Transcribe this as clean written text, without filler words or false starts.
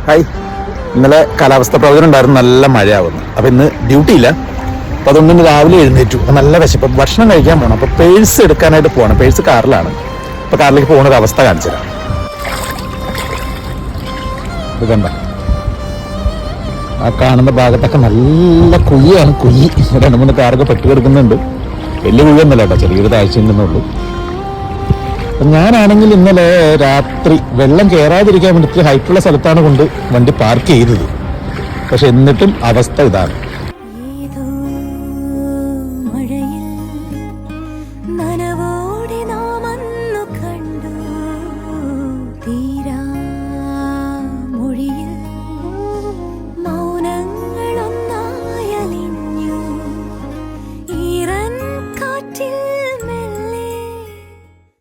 Hi. ഇന്നലെ കാലാവസ്ഥ പ്രവചനം ഉണ്ടായിരുന്നു, നല്ല മഴയാവുന്നു. അപ്പം ഇന്ന് ഡ്യൂട്ടി ഇല്ല. അപ്പം അതുകൊണ്ട് ഇന്ന് രാവിലെ എഴുന്നേറ്റു. അപ്പം നല്ല വിശപ്പ്, ഭക്ഷണം കഴിക്കാൻ പോകണം. അപ്പോൾ പേഴ്സ് എടുക്കാനായിട്ട് പോകണം. പേഴ്സ് കാറിലാണ്. അപ്പോൾ കാറിലേക്ക് പോകുന്ന ഒരു അവസ്ഥ കാണിച്ചു തരാം. ഇത് കണ്ട, ആ കാണുന്ന ഭാഗത്തൊക്കെ നല്ല കുഴിയാണ്. കുഴി 2-3 കാറൊക്കെ പെട്ട് കിടക്കുന്നുണ്ട്. വലിയ കുഴിയൊന്നുമല്ല കേട്ടോ, ചെറിയൊരു താഴ്ച ഉണ്ടെന്നുള്ളൂ. അപ്പം ഞാനാണെങ്കിൽ ഇന്നലെ രാത്രി വെള്ളം കയറാതിരിക്കാൻ വേണ്ടിയിട്ട് ഹൈറ്റുള്ള സ്ഥലത്താണ് കൊണ്ട് വണ്ടി പാർക്ക് ചെയ്തത്. പക്ഷെ എന്നിട്ടും അവസ്ഥ ഇതാണ്.